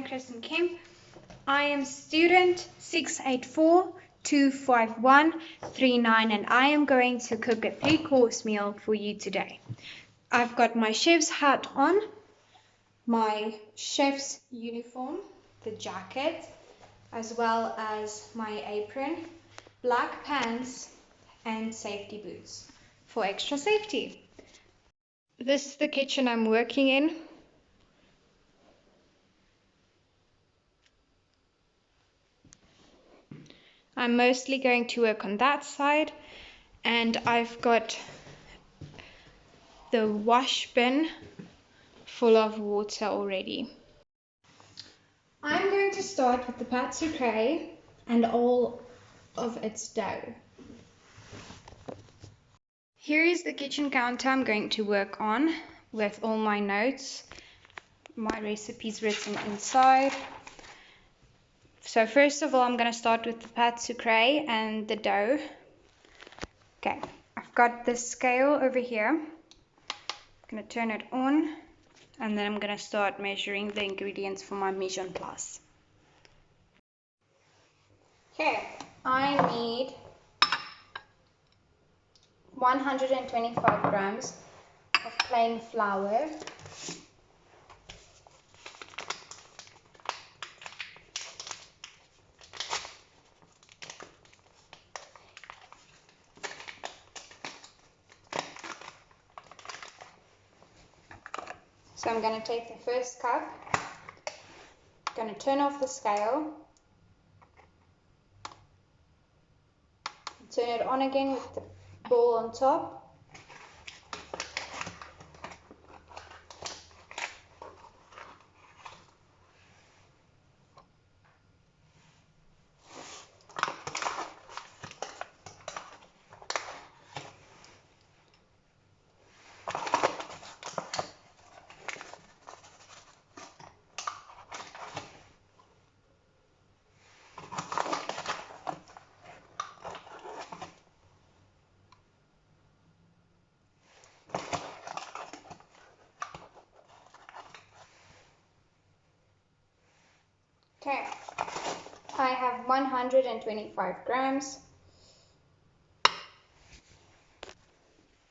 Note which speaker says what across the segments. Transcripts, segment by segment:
Speaker 1: Kemp. I am student 684-25139 and I am going to cook a 3-course meal for you today. I've got my chef's hat on, my chef's uniform, the jacket, as well as my apron, black pants and safety boots for extra safety. This is the kitchen I'm working in. I'm mostly going to work on that side, and I've got the wash bin full of water already. I'm going to start with the pâte sucrée and all of its dough. Here is the kitchen counter I'm going to work on with all my notes, my recipes written inside. So first of all, I'm going to start with the pâte sucrée and the dough. Okay, I've got the scale over here. I'm going to turn it on, and then I'm going to start measuring the ingredients for my mise en place. Okay, I need 125 grams of plain flour, so I'm going to take the first cup, I'm going to turn off the scale, turn it on again with the ball on top. Okay, I have 125 grams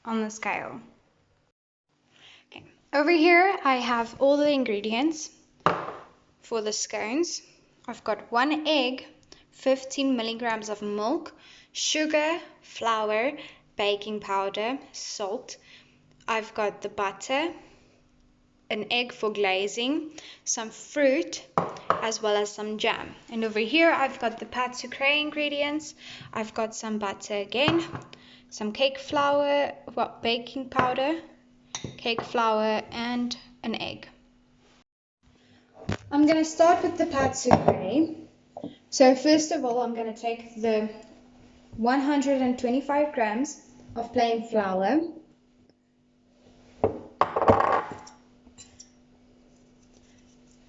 Speaker 1: on the scale. Okay, over here I have all the ingredients for the scones. I've got 1 egg, 15 milligrams of milk, sugar, flour, baking powder, salt. I've got the butter, an egg for glazing, some fruit, as well as some jam. And over here I've got the pâte sucrée ingredients. I've got some butter again, some cake flour, baking powder, cake flour, and an egg. I'm going to start with the pâte sucrée. So first of all, I'm going to take the 125 grams of plain flour,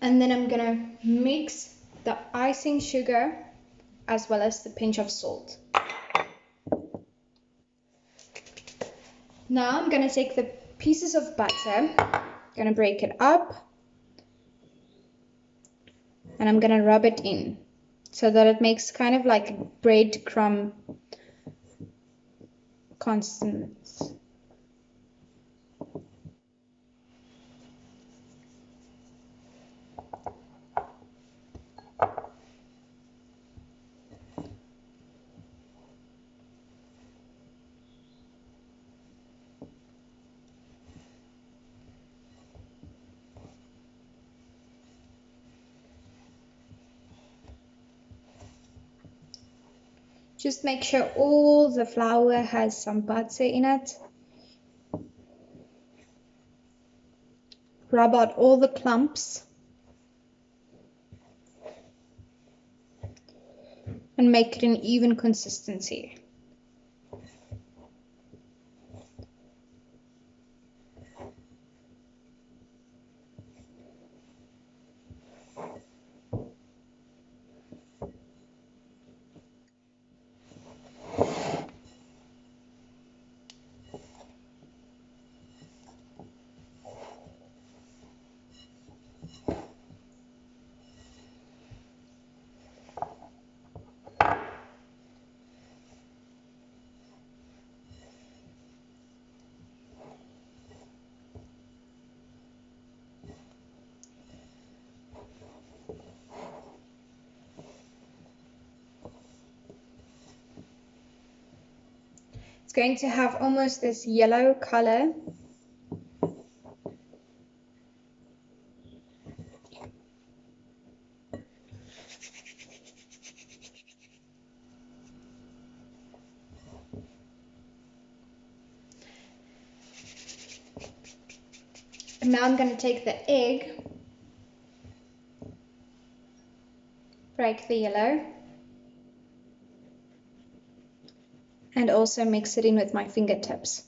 Speaker 1: and then I'm going to mix the icing sugar as well as the pinch of salt. Now I'm going to take the pieces of butter, going to break it up, and I'm going to rub it in so that it makes kind of like a breadcrumb consistence. Just make sure all the flour has some butter in it. Rub out all the clumps. And make it an even consistency. going to have almost this yellow color. And now I'm going to take the egg, break the yellow, and also mix it in with my fingertips.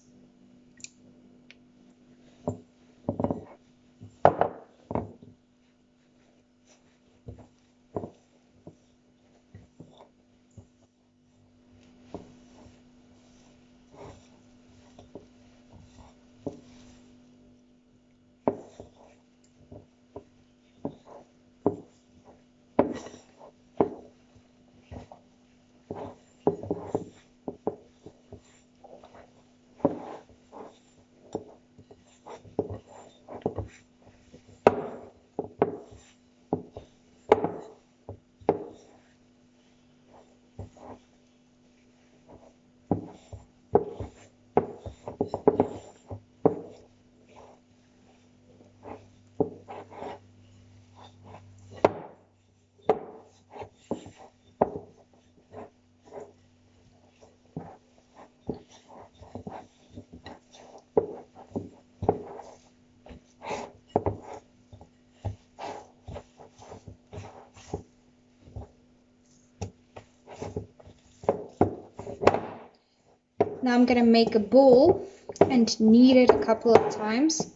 Speaker 1: Now I'm going to make a ball and knead it a couple of times.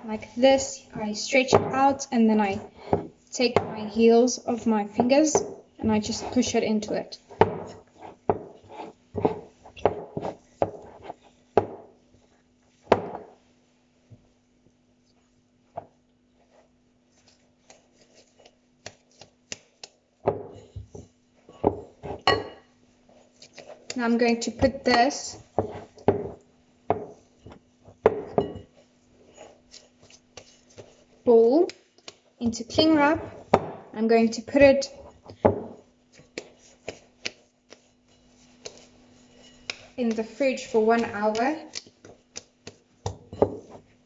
Speaker 1: Like this, I stretch it out and then I take my heels of my fingers and I just push it into it. Now I'm going to put this ball into cling wrap. I'm going to put it in the fridge for 1 hour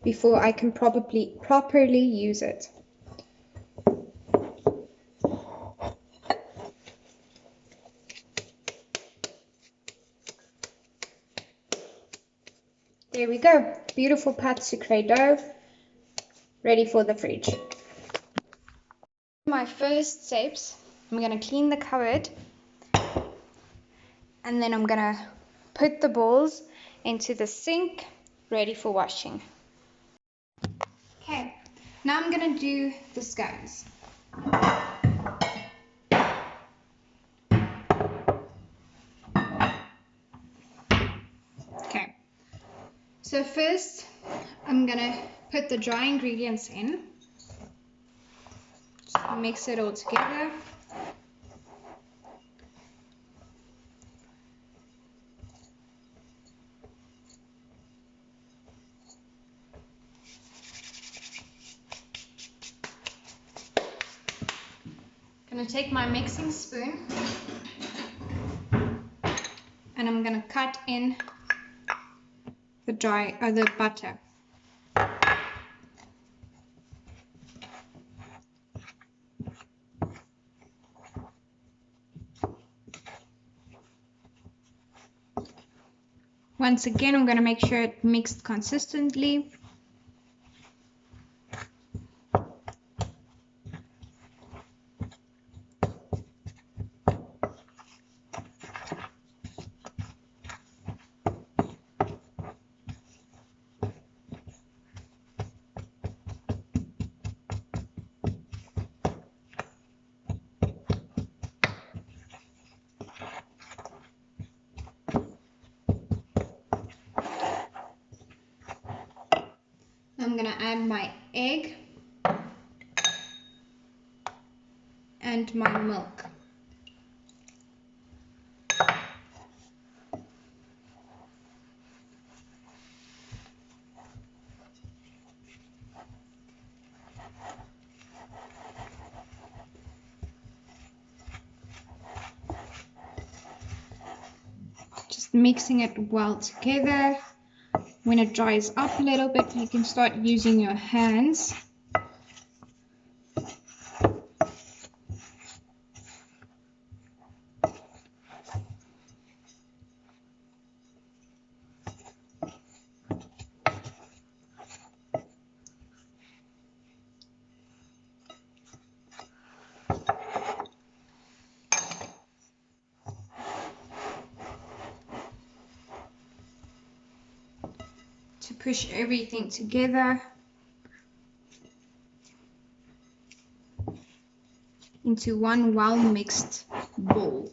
Speaker 1: before I can properly use it. There we go, beautiful pâte sucrée dough, ready for the fridge. My first steps, I'm going to clean the cupboard and then I'm going to put the balls into the sink, ready for washing. Okay, now I'm going to do the scones. Okay, so first I'm going to put the dry ingredients in. Just mix it all together. I'm going to take my mixing spoon and I'm going to cut in the butter. Once again, I'm going to make sure it mixed consistently. I'm going to add my egg and my milk. Just mixing it well together. When it dries up a little bit, you can start using your hands. To push everything together into one well mixed ball.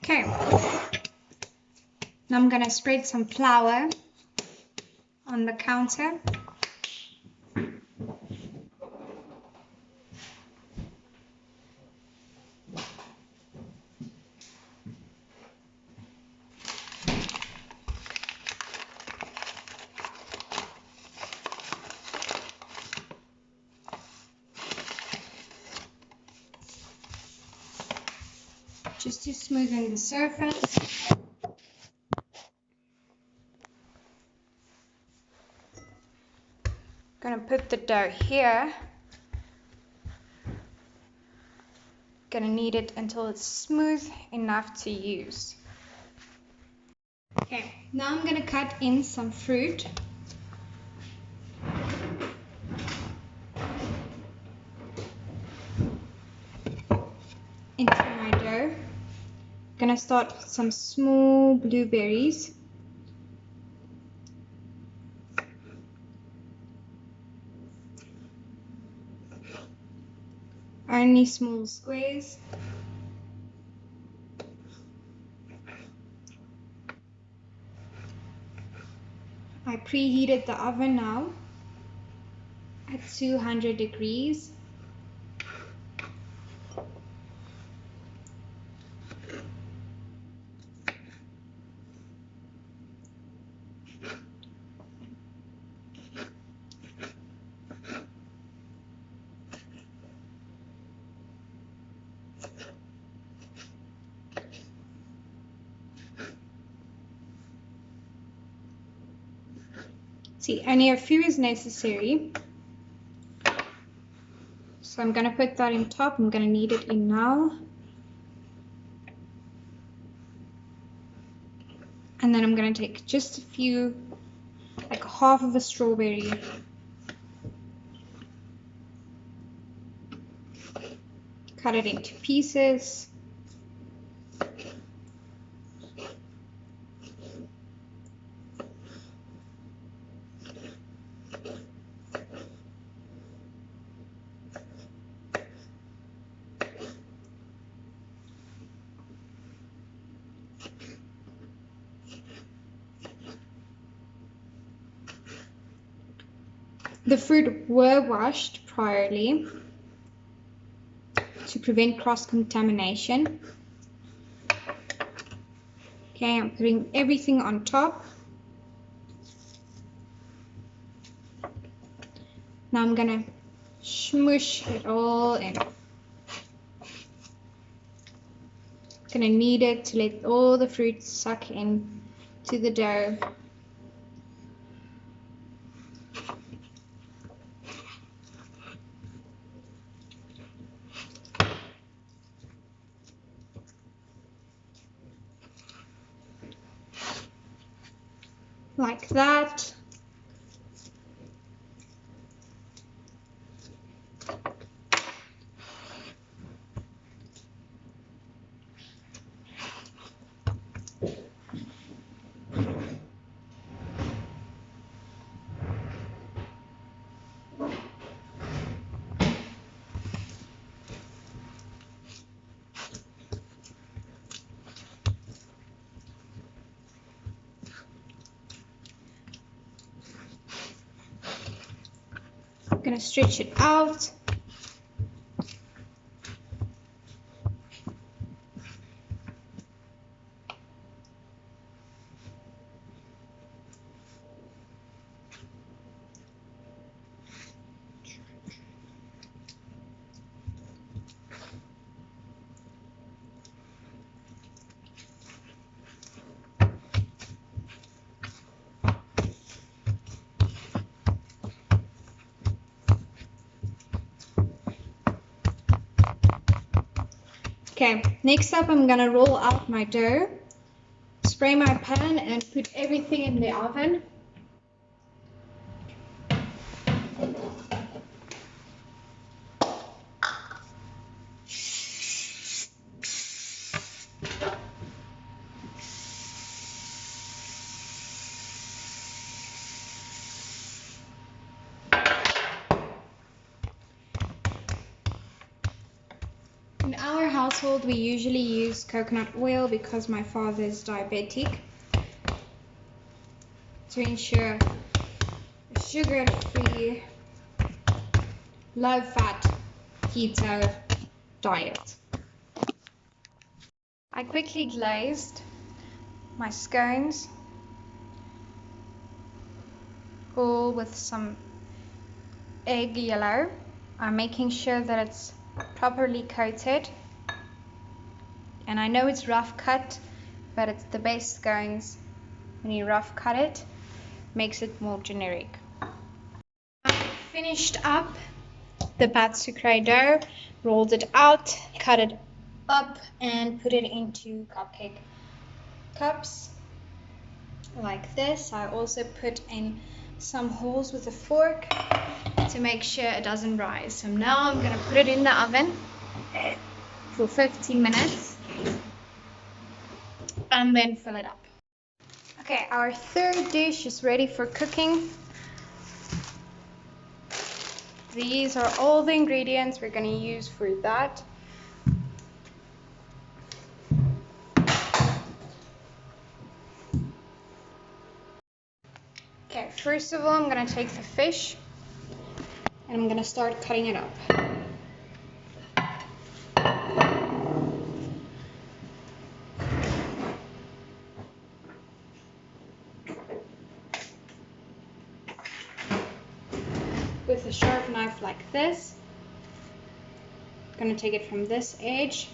Speaker 1: Okay, now I'm going to spread some flour on the counter. Just to smoothen the surface. Gonna put the dough here. Gonna knead it until it's smooth enough to use. Okay, now I'm gonna cut in some fruit. Into my dough. Gonna start with some small blueberries. Only small squares. I preheated the oven now at 200 degrees. See, only a few is necessary. So I'm going to put that in top. I'm going to knead it in now. And then I'm going to take just a few, like half of a strawberry. Cut it into pieces. The fruit were washed priorly to prevent cross-contamination. Okay, Okay, I'm putting everything on top. Now I'm gonna smush it all in. Gonna knead it to let all the fruit suck in to the dough. Like that. I'm gonna stretch it out. Okay, next up I'm gonna roll out my dough, spray my pan and put everything in the oven. In our household, we usually use coconut oil because my father is diabetic, to ensure a sugar-free, low-fat keto diet. I quickly glazed my scones, all with some egg yellow. I'm making sure that it's properly coated, and I know it's rough cut, but it's the best scones when you rough cut it, makes it more generic. I finished up the pâte sucrée dough, rolled it out, cut it up and put it into cupcake cups like this. I also put in some holes with a fork to make sure it doesn't rise. So now I'm going to put it in the oven for 15 minutes and then fill it up. Okay, our third dish is ready for cooking. These are all the ingredients we're going to use for that. Okay, first of all, I'm going to take the fish and I'm going to start cutting it up. With a sharp knife like this, I'm going to take it from this edge,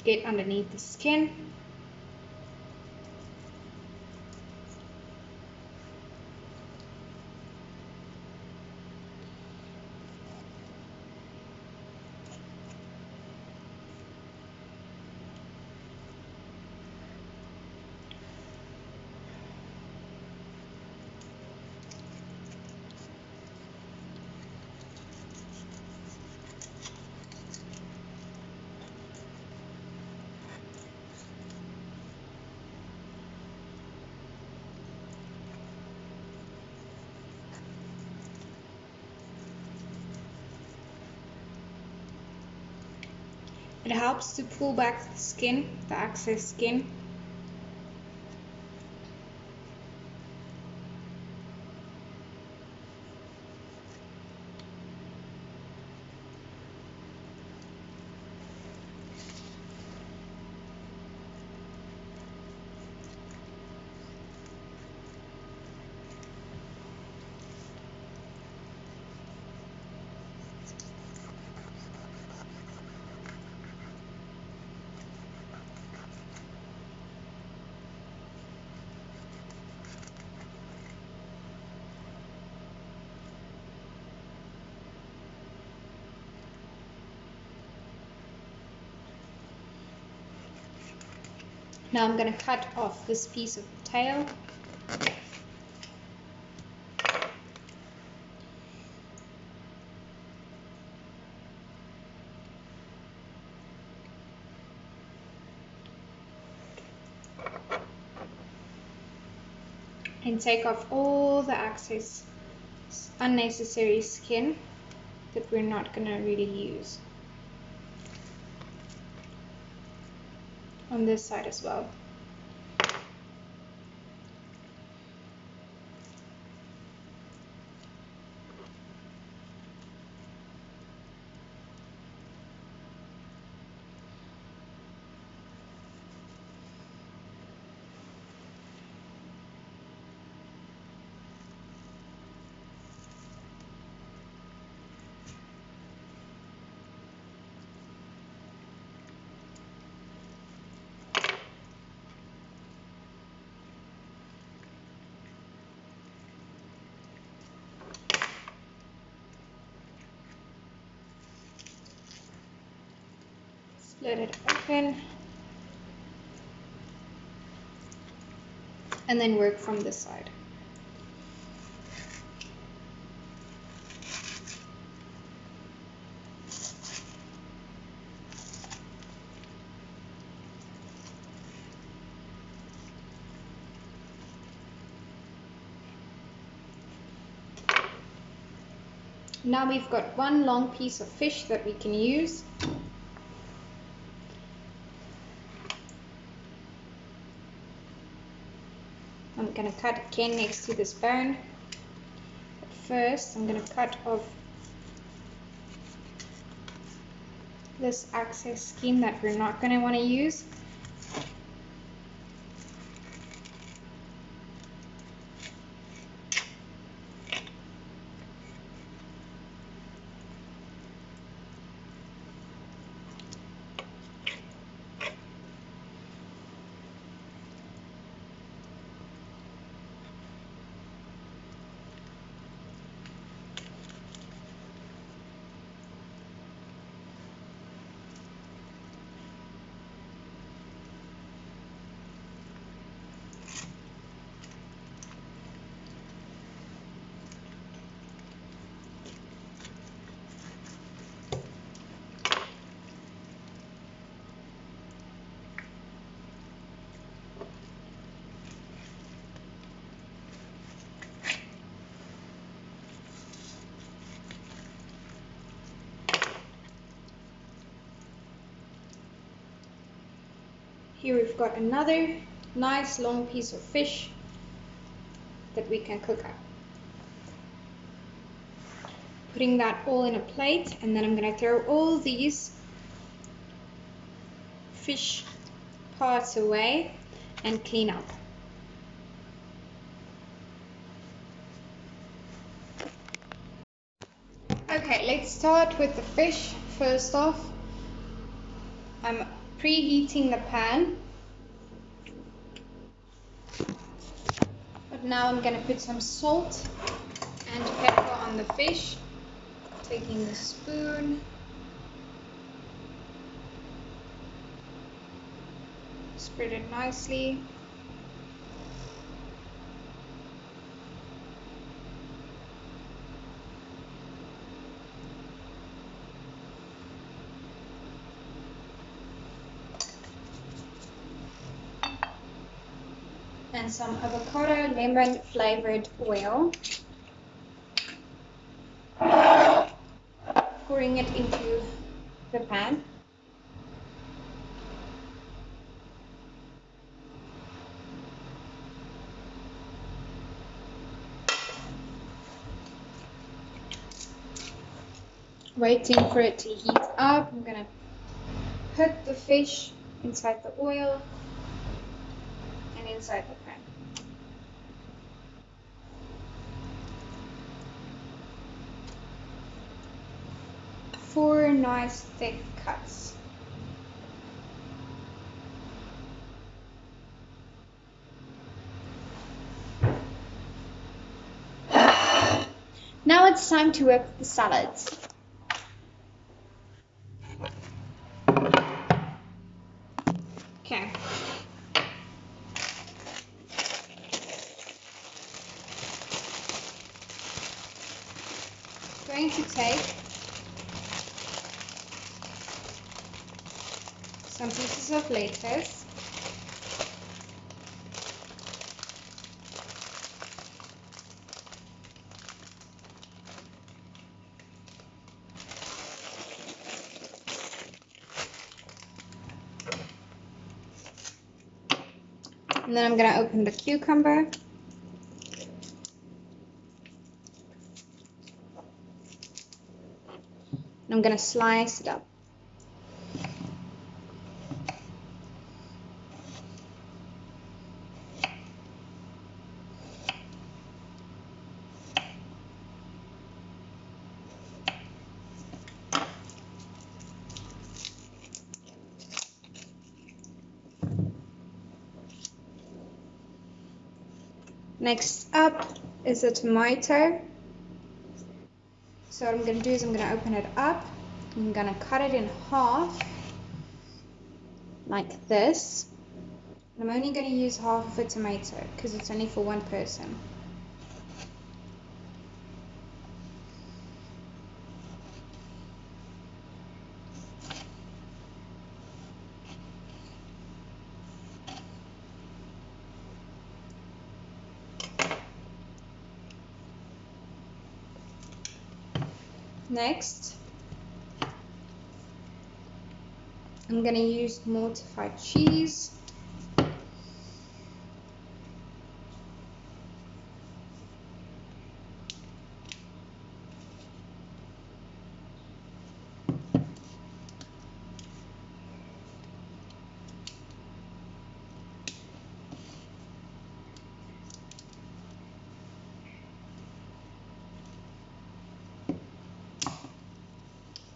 Speaker 1: get underneath the skin, it helps to pull back the skin, the excess skin. Now I'm going to cut off this piece of the tail. And take off all the excess unnecessary skin that we're not going to really use. On this side as well. Split it open and then work from this side. Now we've got one long piece of fish that we can use. I'm going to cut again next to this bone. But first I'm going to cut off this excess skin that we're not going to want to use. Here we've got another nice long piece of fish that we can cook up. Putting that all in a plate, and then I'm going to throw all these fish parts away and clean up. Okay, let's start with the fish. First off, I'm preheating the pan, but now I'm going to put some salt and pepper on the fish, taking the spoon, spread it nicely. And some avocado lemon flavored oil. Pouring it into the pan. Waiting for it to heat up. I'm gonna put the fish inside the oil and inside the pan. Four nice thick cuts. Now it's time to work the salads. Okay, going to take some pieces of lettuce, and then I'm going to open the cucumber. And I'm going to slice it up. Next up is a tomato. So what I'm going to do is I'm going to open it up. I'm going to cut it in half like this. And I'm only going to use half of a tomato because it's only for one person. Next, I'm going to use mortified cheese.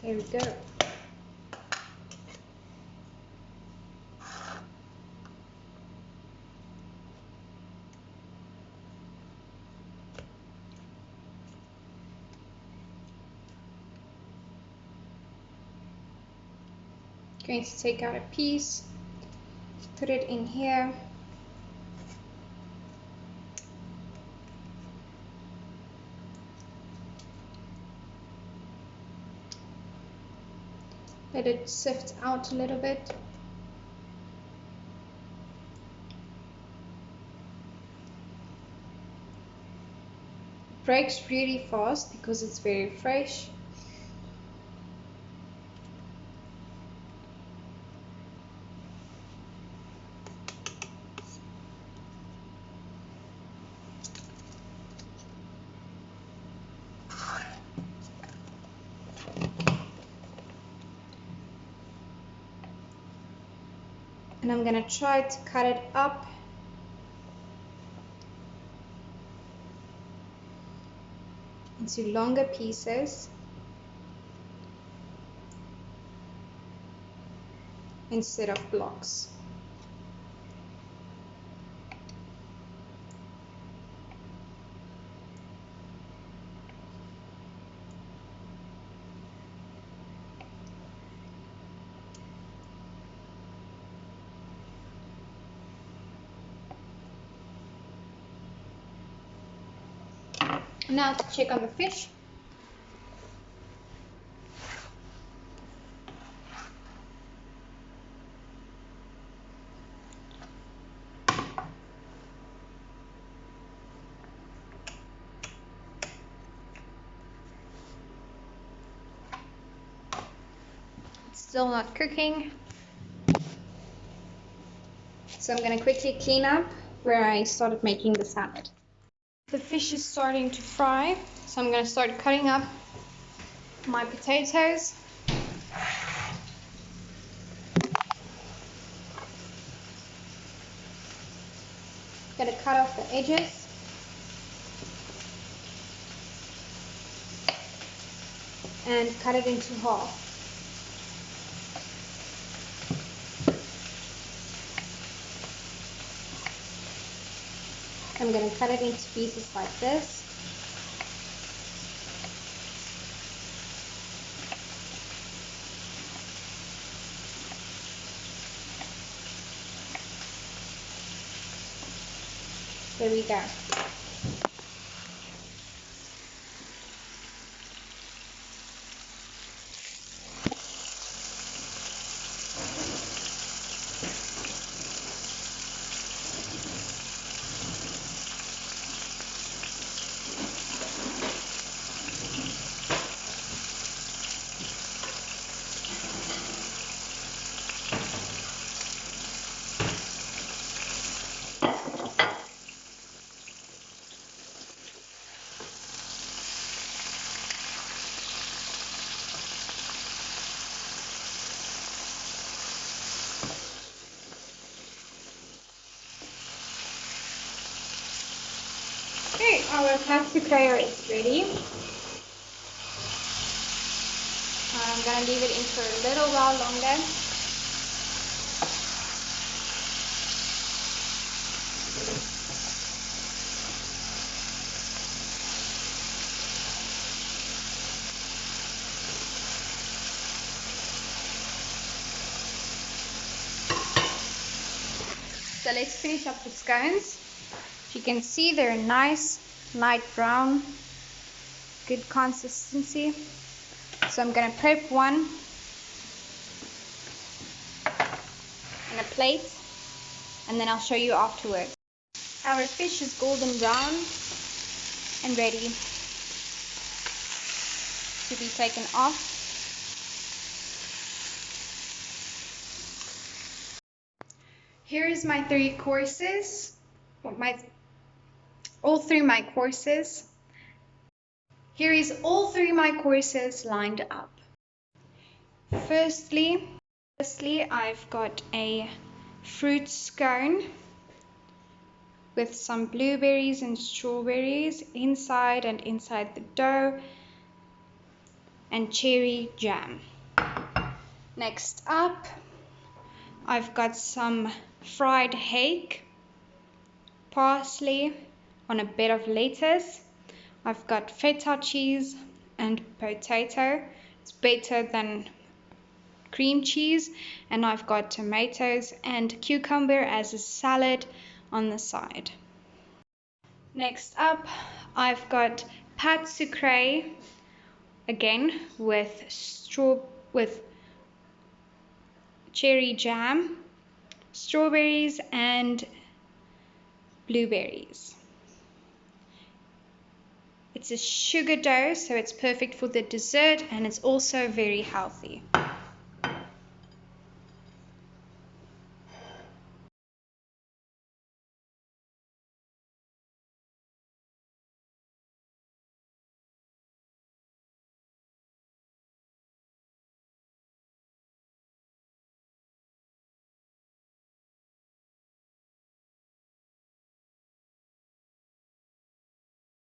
Speaker 1: There we go. Going to take out a piece, put it in here. Let it sift out a little bit. It breaks really fast because it's very fresh. And I'm going to try to cut it up into longer pieces instead of blocks. Now to check on the fish. It's still not cooking. So I'm going to quickly clean up where I started making the salad. The fish is starting to fry, so I'm going to start cutting up my potatoes. Got to cut off the edges. And cut it into half. I'm going to cut it into pieces like this. There we go. Our pâte sucrée is ready. I'm going to leave it in for a little while longer. So let's finish up the scones. As you can see, they're nice, light brown, good consistency. So I'm going to prep one in a plate, and then I'll show you afterwards. Our fish is golden brown and ready to be taken off. Here is my three courses, all three my courses. Here is all three my courses lined up. Firstly, I've got a fruit scone with some blueberries and strawberries inside the dough, and cherry jam. Next up, I've got some fried hake, parsley on a bed of lettuce. I've got feta cheese and potato. It's better than cream cheese. And I've got tomatoes and cucumber as a salad on the side. Next up, I've got pâte sucrée, again with cherry jam, strawberries and blueberries. It's a sugar dough, so it's perfect for the dessert, and it's also very healthy.